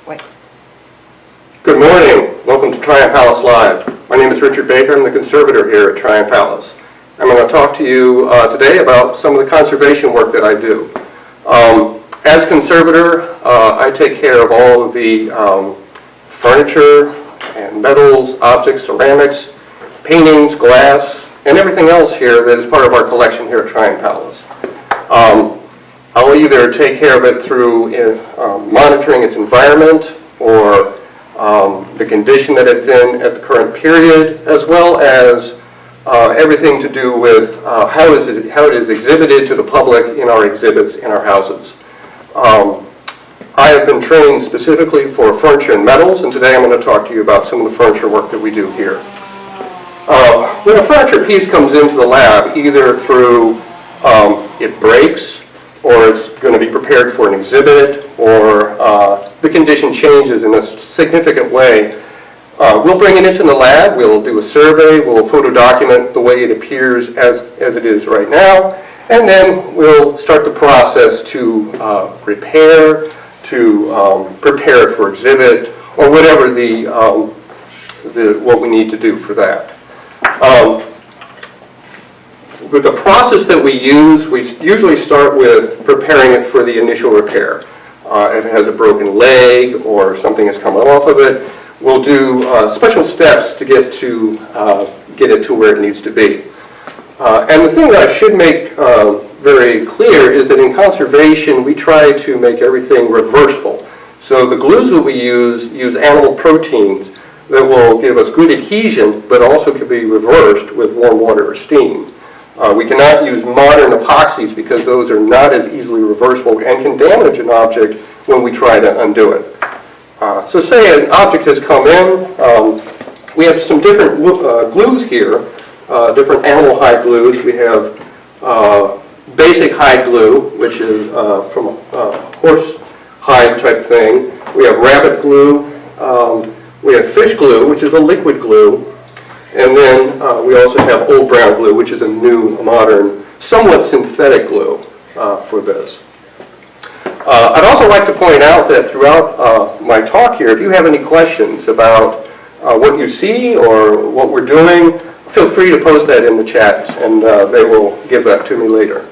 Wait. Good morning. Welcome to Triumph Palace Live. My name is Richard Baker. I'm the conservator here at Triumph Palace. I'm going to talk to you today about some of the conservation work that I do. As conservator, I take care of all of the furniture and metals, objects, ceramics, paintings, glass, and everything else here that is part of our collection here at Triumph Palace. I'll either take care of it through monitoring its environment or the condition that it's in at the current period, as well as everything to do with how it is exhibited to the public in our exhibits in our houses. I have been trained specifically for furniture and metals, and today I'm going to talk to you about some of the furniture work that we do here. When a furniture piece comes into the lab, either through it breaks, or it's going to be prepared for an exhibit, or the condition changes in a significant way, we'll bring it into the lab, we'll do a survey, we'll photo document the way it appears as it is right now, and then we'll start the process to repair, to prepare it for exhibit, or whatever what we need to do for that. With the process that we usually start with preparing it for the initial repair. If it has a broken leg or something has come off of it, we'll do special steps to get it to where it needs to be. And the thing that I should make very clear is that in conservation we try to make everything reversible. So the glues that we use animal proteins that will give us good adhesion, but also can be reversed with warm water or steam. We cannot use modern epoxies because those are not as easily reversible and can damage an object when we try to undo it. So say an object has come in, we have some different glues here, different animal hide glues. We have basic hide glue, which is from a horse hide type thing. We have rabbit glue. We have fish glue, which is a liquid glue. And then we also have old brown glue, which is a new, modern, somewhat synthetic glue for this. I'd also like to point out that throughout my talk here, if you have any questions about what you see or what we're doing, feel free to post that in the chat, and they will give that to me later.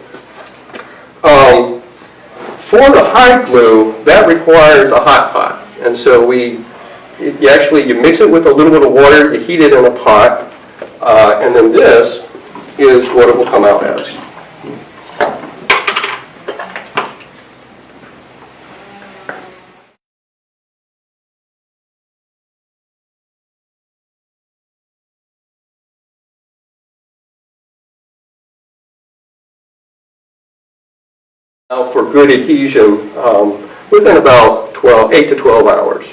For the hide glue, that requires a hot pot, and so you mix it with a little bit of water, you heat it in a pot, and then this is what it will come out as. Now for good adhesion within about 8 to 12 hours.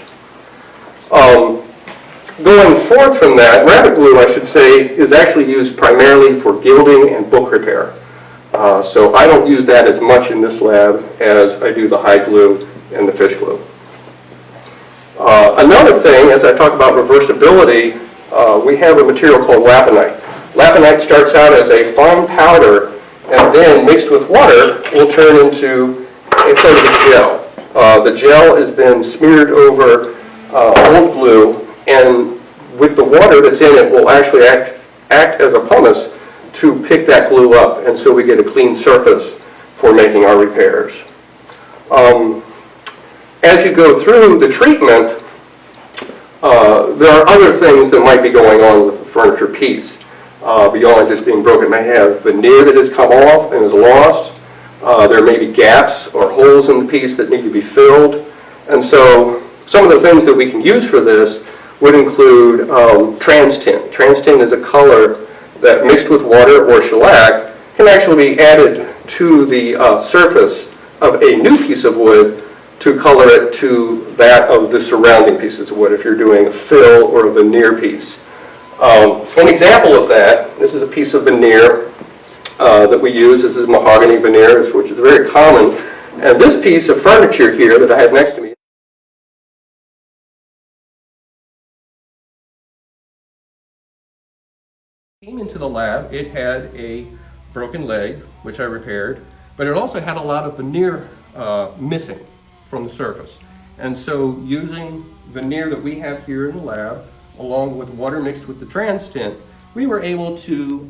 Going forth from that, rabbit glue, I should say, is actually used primarily for gilding and book repair. So I don't use that as much in this lab as I do the hide glue and the fish glue. Another thing, as I talk about reversibility, we have a material called laponite. Laponite starts out as a fine powder, and then mixed with water will turn into a sort of a gel. The gel is then smeared over old glue, and with the water that's in it will actually act as a pumice to pick that glue up, and so we get a clean surface for making our repairs. As you go through the treatment, there are other things that might be going on with the furniture piece. Beyond just being broken, it may have veneer that has come off and is lost. There may be gaps or holes in the piece that need to be filled. And so some of the things that we can use for this would include trans tint. Trans tint is a color that mixed with water or shellac can actually be added to the surface of a new piece of wood to color it to that of the surrounding pieces of wood if you're doing a fill or a veneer piece. An example of that, this is a piece of veneer that we use. This is mahogany veneer, which is very common. And this piece of furniture here that I have next to me came into the lab. It had a broken leg, which I repaired, but it also had a lot of veneer missing from the surface. And so using veneer that we have here in the lab, along with water mixed with the trans tint, we were able to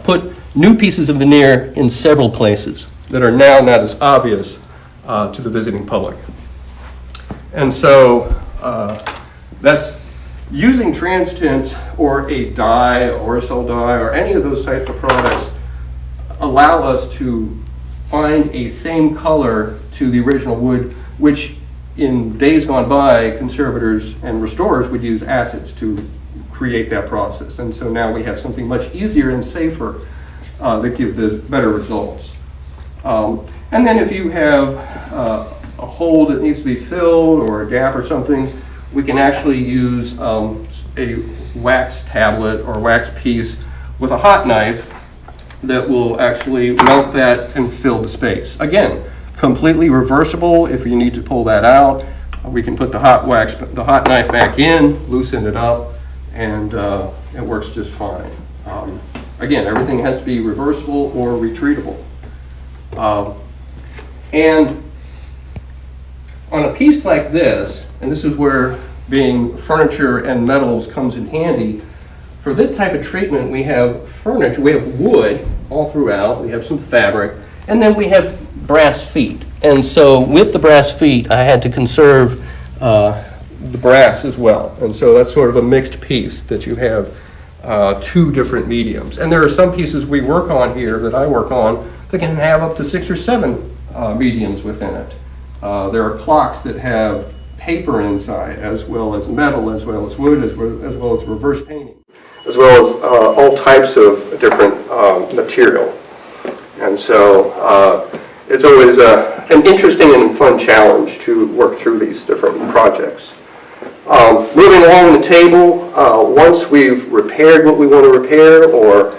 put new pieces of veneer in several places that are now not as obvious to the visiting public. And so that's using trans tints or a dye or a cell dye or any of those types of products allow us to find a same color to the original wood, which in days gone by, conservators and restorers would use acids to create that process. And so now we have something much easier and safer that gives better results. And then if you have a hole that needs to be filled or a gap or something, we can actually use a wax tablet or wax piece with a hot knife that will actually melt that and fill the space. Again, completely reversible. If you need to pull that out, we can put the hot knife back in, loosen it up, and it works just fine. Again, everything has to be reversible or retreatable. And on a piece like this, and this is where being furniture and metals comes in handy, for this type of treatment we have furniture, we have wood all throughout, we have some fabric, and then we have brass feet. And so with the brass feet, I had to conserve the brass as well. And so that's sort of a mixed piece that you have two different mediums. And there are some pieces we work on here that I work on that can have up to 6 or 7 mediums within it. There are clocks that have paper inside, as well as metal, as well as wood, as well as reverse painting, as well as all types of different material. And so it's always an interesting and fun challenge to work through these different projects. Moving along the table, once we've repaired what we want to repair or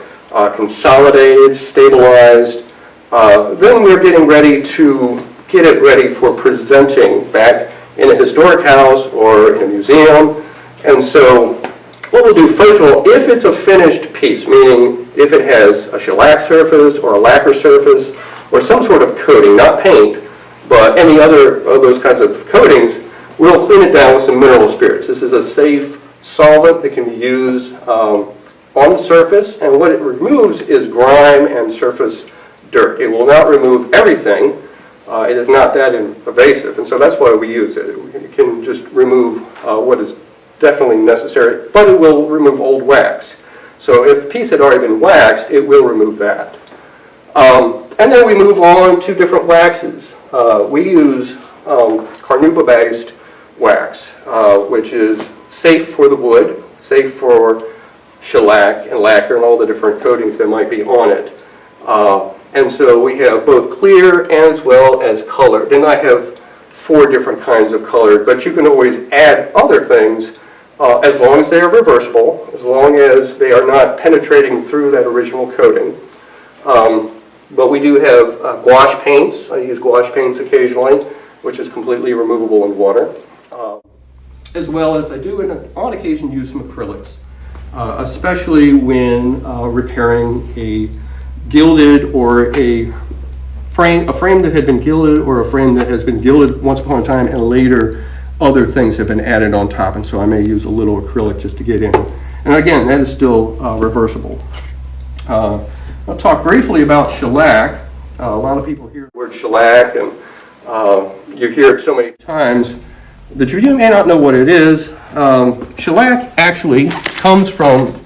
consolidated, stabilized, then we're getting ready to get it ready for presenting back in a historic house or in a museum. And so what we'll do, first of all, if it's a finished piece, meaning if it has a shellac surface or a lacquer surface or some sort of coating, not paint, but any other of those kinds of coatings, we'll clean it down with some mineral spirits. This is a safe solvent that can be used on the surface, and what it removes is grime and surface dirt. It will not remove everything. It is not that invasive, and so that's why we use it. It can just remove what is definitely necessary, but it will remove old wax. So if the piece had already been waxed, it will remove that. And then we move on to different waxes. We use carnauba-based wax, which is safe for the wood, safe for shellac and lacquer and all the different coatings that might be on it. And so we have both clear as well as colored. And I have 4 different kinds of colored, but you can always add other things as long as they are reversible, as long as they are not penetrating through that original coating. But we do have gouache paints. I use gouache paints occasionally, which is completely removable in water. As well as I do, on occasion, use some acrylics, especially when repairing a gilded or a frame that had been gilded or a frame that has been gilded once upon a time and later other things have been added on top, and so I may use a little acrylic just to get in. And again, that is still reversible. I'll talk briefly about shellac. A lot of people hear the word shellac, and you hear it so many times that you may not know what it is. Shellac actually comes from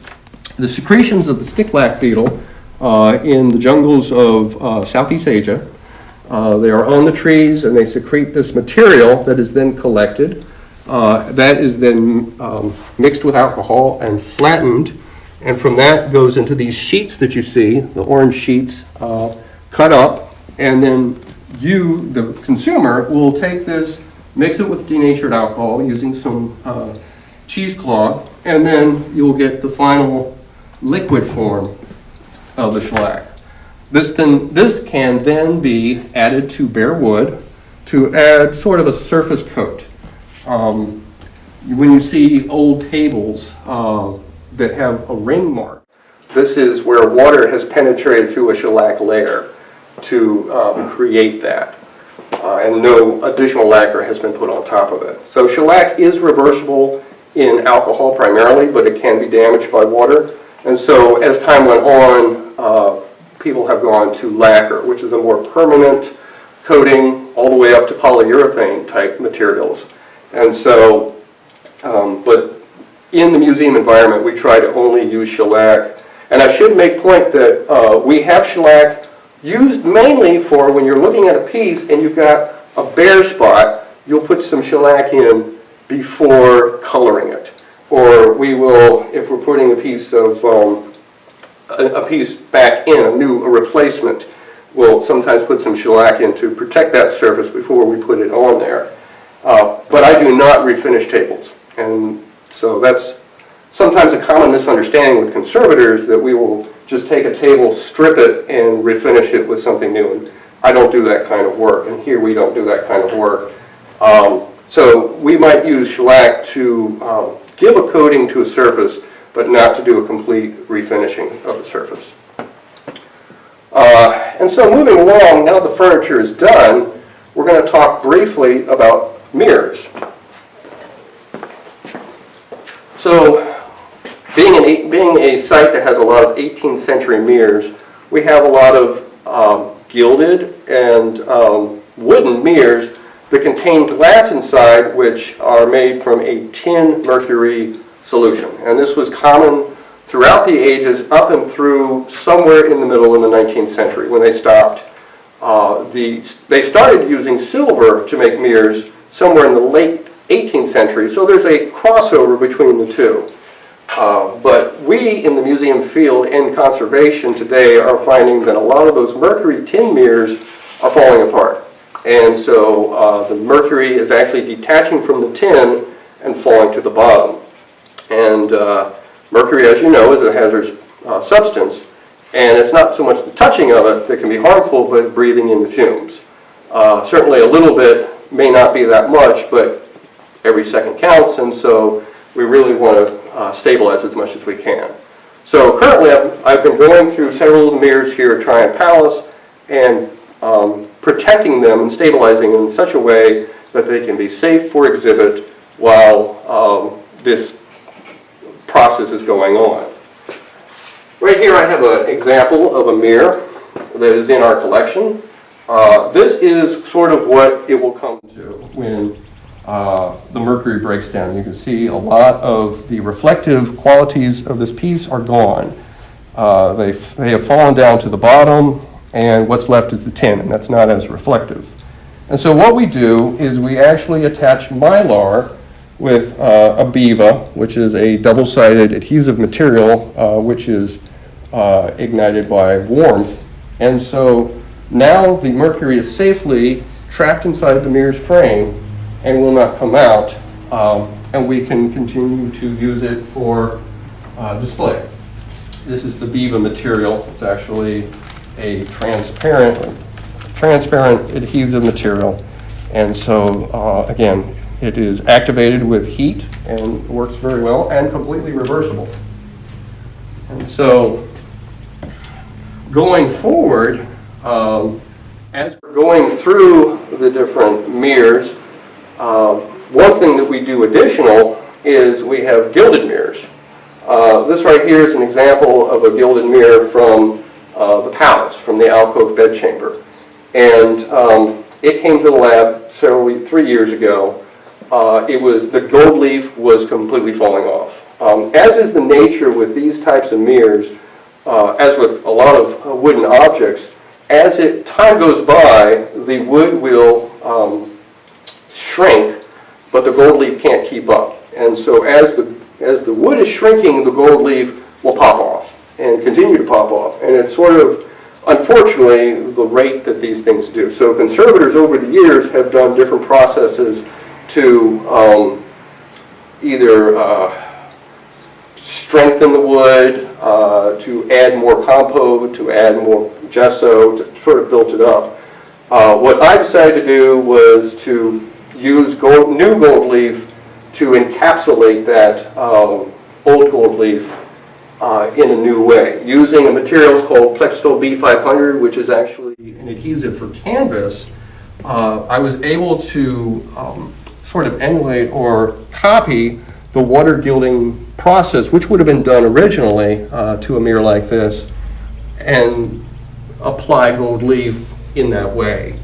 the secretions of the sticklac beetle in the jungles of Southeast Asia. They are on the trees and they secrete this material that is then collected. That is then mixed with alcohol and flattened, and from that goes into these sheets that you see, the orange sheets, cut up, and then you, the consumer, will take this, mix it with denatured alcohol using some cheesecloth, and then you'll get the final liquid form of the shellac. This can then be added to bare wood to add sort of a surface coat. When you see old tables that have a ring mark, this is where water has penetrated through a shellac layer to create that. and no additional lacquer has been put on top of it. So shellac is reversible in alcohol primarily, but it can be damaged by water. And so as time went on, people have gone to lacquer, which is a more permanent coating all the way up to polyurethane type materials. And so, but in the museum environment, we try to only use shellac. And I should make point that we have shellac used mainly for when you're looking at a piece and you've got a bare spot, you'll put some shellac in before coloring it. Or we will, if we're putting a piece of, a piece back in, a replacement, we'll sometimes put some shellac in to protect that surface before we put it on there. But I do not refinish tables. And so that's sometimes a common misunderstanding with conservators, that we will just take a table, strip it, and refinish it with something new. And I don't do that kind of work, and here we don't do that kind of work. So we might use shellac to give a coating to a surface, but not to do a complete refinishing of the surface. And so moving along, now the furniture is done, we're going to talk briefly about mirrors. So being a site that has a lot of 18th century mirrors, we have a lot of gilded and wooden mirrors that contain glass inside, which are made from a tin mercury solution. And this was common throughout the ages up and through somewhere in the middle in the 19th century when they stopped. They started using silver to make mirrors somewhere in the late 18th century, so there's a crossover between the two. But we in the museum field and conservation today are finding that a lot of those mercury tin mirrors are falling apart. And so the mercury is actually detaching from the tin and falling to the bottom. And mercury, as you know, is a hazardous substance. And it's not so much the touching of it that can be harmful, but breathing in the fumes. Certainly a little bit may not be that much, but every second counts, and so we really want to stabilize as much as we can. So currently I've been going through several of the mirrors here at Tryon Palace and protecting them and stabilizing them in such a way that they can be safe for exhibit while this process is going on. Right here I have an example of a mirror that is in our collection. This is sort of what it will come to when the mercury breaks down. You can see a lot of the reflective qualities of this piece are gone. They have fallen down to the bottom, and what's left is the tin, and that's not as reflective. And so what we do is we actually attach mylar with a BIVA, which is a double-sided adhesive material, which is ignited by warmth. And so now the mercury is safely trapped inside of the mirror's frame and will not come out, and we can continue to use it for display. This is the BIVA material. It's actually a transparent adhesive material, and so again, it is activated with heat and works very well and completely reversible. And so going forward, as we're going through the different mirrors, one thing that we do additional is we have gilded mirrors. This right here is an example of a gilded mirror from the palace, from the alcove bedchamber. And it came to the lab 3 years ago. The gold leaf was completely falling off. As is the nature with these types of mirrors, as with a lot of wooden objects, as time goes by, the wood will shrink, but the gold leaf can't keep up. And so as the wood is shrinking, the gold leaf will pop off and continue to pop off. And it's sort of, unfortunately, the rate that these things do. So conservators over the years have done different processes to either strengthen the wood, to add more compote, to add more gesso, to sort of build it up. What I decided to do was to use new gold leaf to encapsulate that old gold leaf in a new way, using a material called Plextol B500, which is actually an adhesive for canvas, I was able to sort of emulate or copy the water gilding process, which would have been done originally to a mirror like this, and apply gold leaf in that way.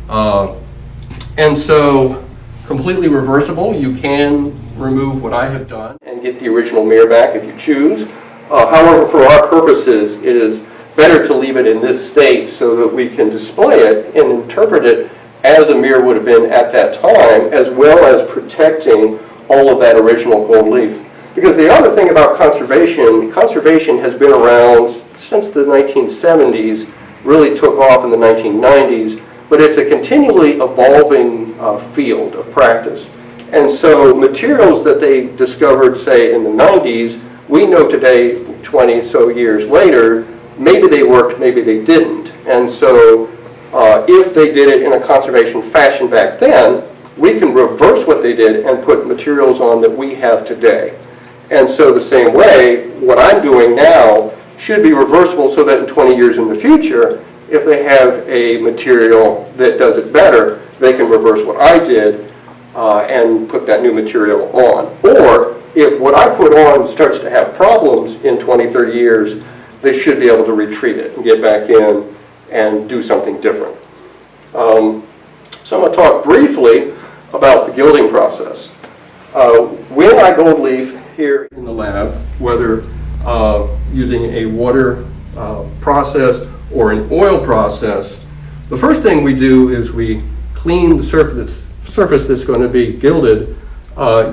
And so, completely reversible, you can remove what I have done and get the original mirror back if you choose. However, for our purposes, it is better to leave it in this state so that we can display it and interpret it as a mirror would have been at that time, as well as protecting all of that original gold leaf. Because the other thing about conservation has been around since the 1970s, really took off in the 1990s, but it's a continually evolving field of practice. And so materials that they discovered, say, in the 90s, we know today, 20 so years later, maybe they worked, maybe they didn't. And so if they did it in a conservation fashion back then, we can reverse what they did and put materials on that we have today. And so the same way, what I'm doing now should be reversible so that in 20 years in the future, if they have a material that does it better, they can reverse what I did and put that new material on. Or if what I put on starts to have problems in 20, 30 years, they should be able to retreat it and get back in and do something different. So I'm going to talk briefly about the gilding process. When I gold leaf here in the lab, whether using a water process or an oil process, the first thing we do is we clean the surface that's going to be gilded,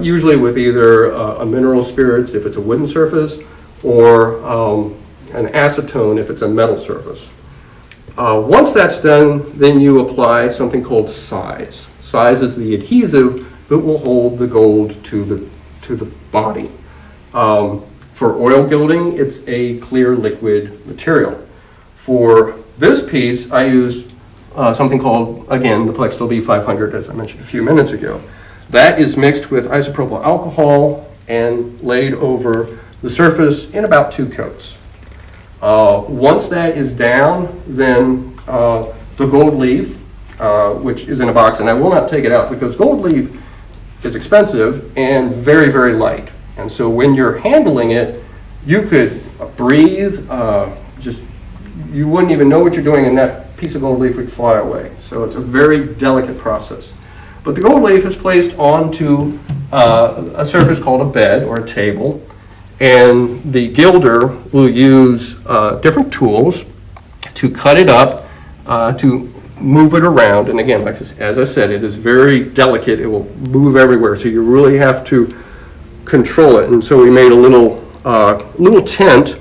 usually with either a mineral spirits if it's a wooden surface, or an acetone if it's a metal surface. Once that's done, then you apply something called size. Size is the adhesive that will hold the gold to the body. For oil gilding, it's a clear liquid material. For this piece, I used something called, again, the Plextil B500, as I mentioned a few minutes ago. That is mixed with isopropyl alcohol and laid over the surface in about 2 coats. Once that is down, then the gold leaf, which is in a box, and I will not take it out because gold leaf is expensive and very, very light. And so when you're handling it, you could breathe, you wouldn't even know what you're doing, and that piece of gold leaf would fly away. So it's a very delicate process. But the gold leaf is placed onto a surface called a bed or a table, and the gilder will use different tools to cut it up, to move it around. And again, as I said, it is very delicate. It will move everywhere, so you really have to control it. And so we made a little tent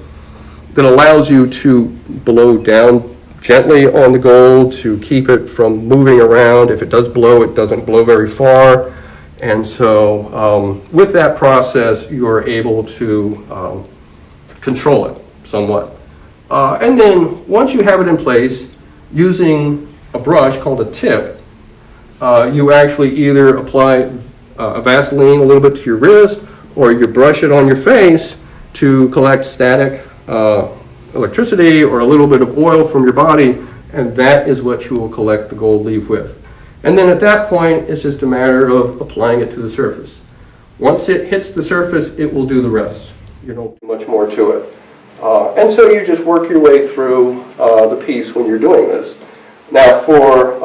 that allows you to blow down gently on the gold to keep it from moving around. If it does blow, it doesn't blow very far. And so with that process, you're able to control it somewhat. And then once you have it in place, using a brush called a tip, you actually either apply a Vaseline a little bit to your wrist, or you brush it on your face to collect static electricity or a little bit of oil from your body, and that is what you will collect the gold leaf with. And then at that point, it's just a matter of applying it to the surface. Once it hits the surface, it will do the rest. You don't do much more to it. And so you just work your way through the piece when you're doing this. Now for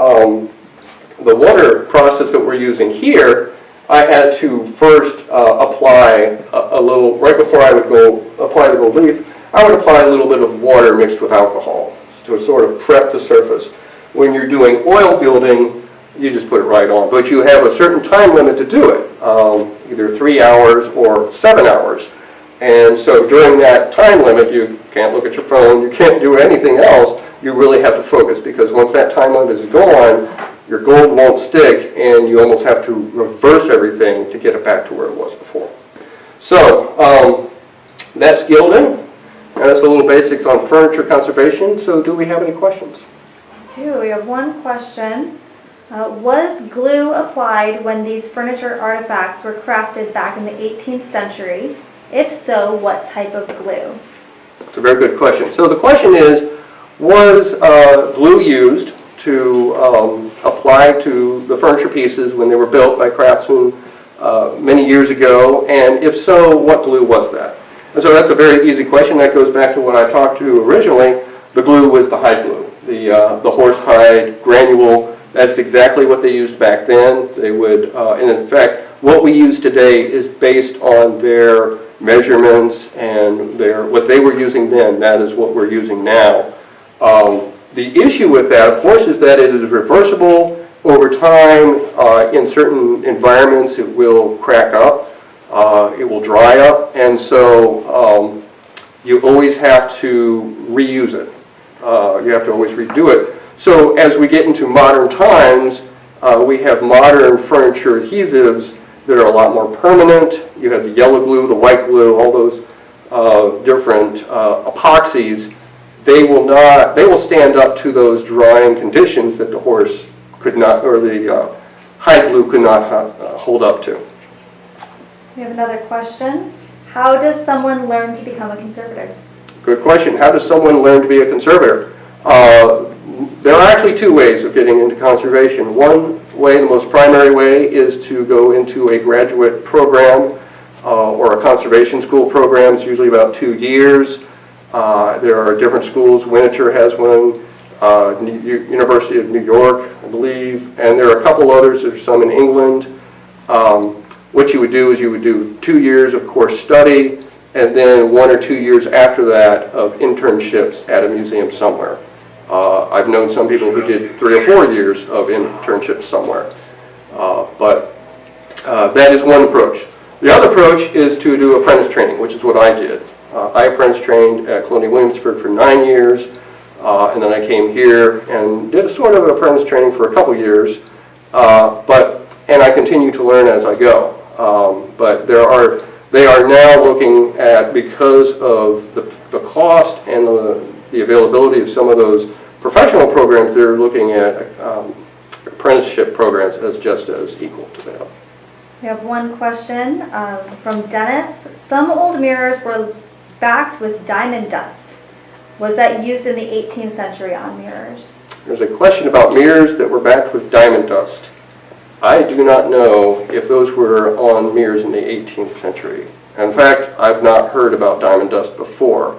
the water process that we're using here, I had to first apply a little, right before I would go apply the gold leaf, I would apply a little bit of water mixed with alcohol to sort of prep the surface. When you're doing oil gilding, you just put it right on. But you have a certain time limit to do it, either 3 hours or 7 hours. And so during that time limit, you can't look at your phone, you can't do anything else. You really have to focus, because once that time limit is gone, your gold won't stick, and you almost have to reverse everything to get it back to where it was before. So that's gilding, and that's a little basics on furniture conservation. So do we have any questions? We have one question. Was glue applied when these furniture artifacts were crafted back in the 18th century? If so, what type of glue? It's a very good question. So the question is, was glue used to applied to the furniture pieces when they were built by craftsmen many years ago? And if so, what glue was that? And so that's a very easy question. That goes back to what I talked to originally. The glue was the hide glue, the horsehide granule. That's exactly what they used back then. They would, and in fact, what we use today is based on their measurements and what they were using then. That is what we're using now. The issue with that, of course, is that it is reversible over time. In certain environments, it will crack up, it will dry up, and so you always have to reuse it. You have to always redo it. So as we get into modern times, we have modern furniture adhesives that are a lot more permanent. You have the yellow glue, the white glue, all those different epoxies. They will stand up to those drying conditions that the horse could not, or the hide glue could not hold up to. We have another question. How does someone learn to become a conservator? Good question. How does someone learn to be a conservator? There are actually two ways of getting into conservation. One way, the most primary way, is to go into a graduate program or a conservation school program. It's usually about 2 years. There are different schools. Winter has one, University of New York, I believe, and there are a couple others. There's some in England. What you would do is you would do 2 years of course study, and then 1 or 2 years after that of internships at a museum somewhere. I've known some people who did 3 or 4 years of internships somewhere. But that is one approach. The other approach is to do apprentice training, which is what I did. I apprentice trained at Colonial Williamsburg for 9 years, and then I came here and did a sort of apprentice training for a couple years, and I continue to learn as I go. But they are now looking at, because of the cost and the availability of some of those professional programs, they're looking at apprenticeship programs as just as equal to that. We have one question from Dennis. Some old mirrors were backed with diamond dust. Was that used in the 18th century on mirrors? There's a question about mirrors that were backed with diamond dust. I do not know if those were on mirrors in the 18th century. In fact, I've not heard about diamond dust before.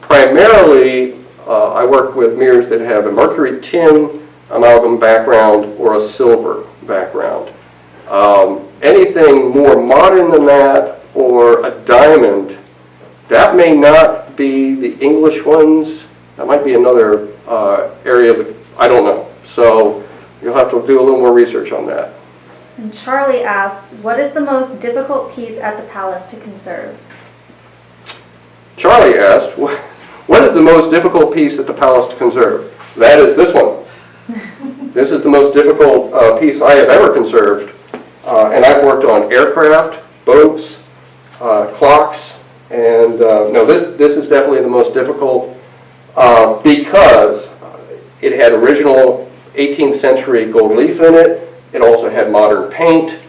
Primarily, I work with mirrors that have a mercury tin amalgam background or a silver background. Anything more modern than that, or a diamond, that may not be the English ones. That might be another area of, I don't know. So you'll have to do a little more research on that. And Charlie asks, what is the most difficult piece at the palace to conserve? Charlie asked, what is the most difficult piece at the palace to conserve? That is this one. This is the most difficult piece I have ever conserved. And I've worked on aircraft, boats, clocks, and no, this is definitely the most difficult because it had original 18th century gold leaf in it. It also had modern paint.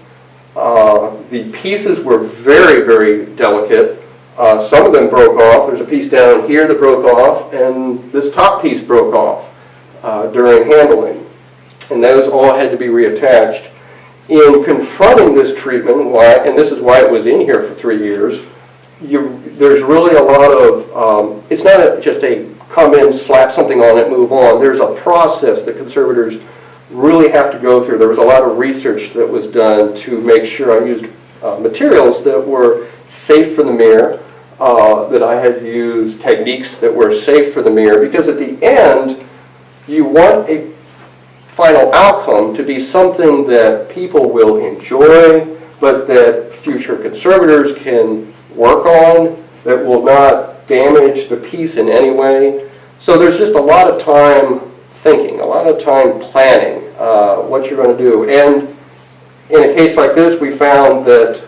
The pieces were very, very delicate. Some of them broke off. There's a piece down here that broke off, and this top piece broke off during handling. And those all had to be reattached. In confronting this treatment, and this is why it was in here for 3 years, there's really a lot of, it's not just a come in, slap something on it, move on. There's a process that conservators really have to go through. There was a lot of research that was done to make sure I used materials that were safe for the mirror, that I had used techniques that were safe for the mirror, because at the end, you want a final outcome to be something that people will enjoy, but that future conservators can work on, that will not damage the piece in any way. So there's just a lot of time thinking, a lot of time planning what you're going to do. And in a case like this, we found that,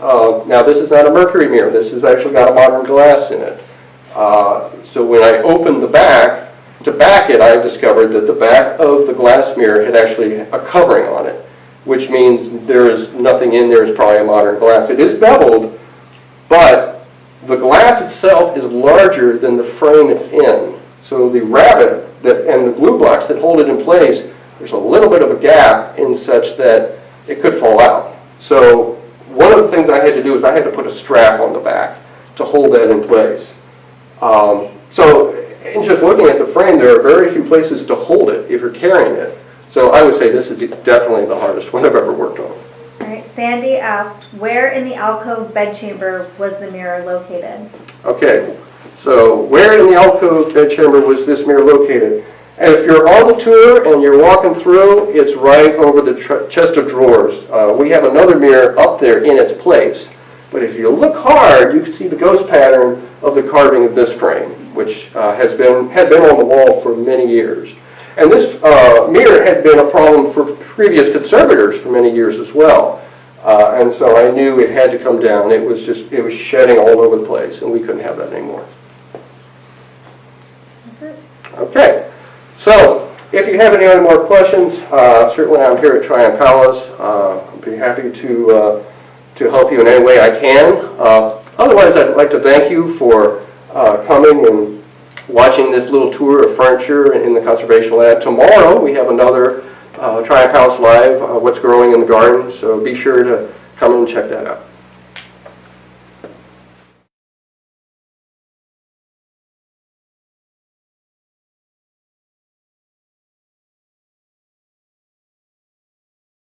now this is not a mercury mirror, this has actually got a modern glass in it. So when I opened the back, to back it, I discovered that the back of the glass mirror had actually a covering on it, which means there is nothing in there. Is probably a modern glass. It is beveled, but the glass itself is larger than the frame it's in. So the rabbet and the glue blocks that hold it in place there's a little bit of a gap in such that it could fall out. So one of the things I had to do is I had to put a strap on the back to hold that in place. So in just looking at the frame, there are very few places to hold it if you're carrying it. So I would say this is definitely the hardest one I've ever worked on. All right, Sandy asked, where in the alcove bedchamber was the mirror located? Okay, so where in the alcove bedchamber was this mirror located? And if you're on the tour and you're walking through, it's right over the chest of drawers. We have another mirror up there in its place. But if you look hard, you can see the ghost pattern of the carving of this frame, which had been on the wall for many years. And this mirror had been a problem for previous conservators for many years as well. And so I knew it had to come down. It was shedding all over the place, and we couldn't have that anymore. Okay, so if you have any other more questions, certainly I'm here at Triumph Palace. I'll be happy to help you in any way I can. Otherwise, I'd like to thank you for coming and watching this little tour of furniture in the Conservation Lab. Tomorrow, we have another Triumph Palace Live, What's Growing in the Garden, so be sure to come and check that out.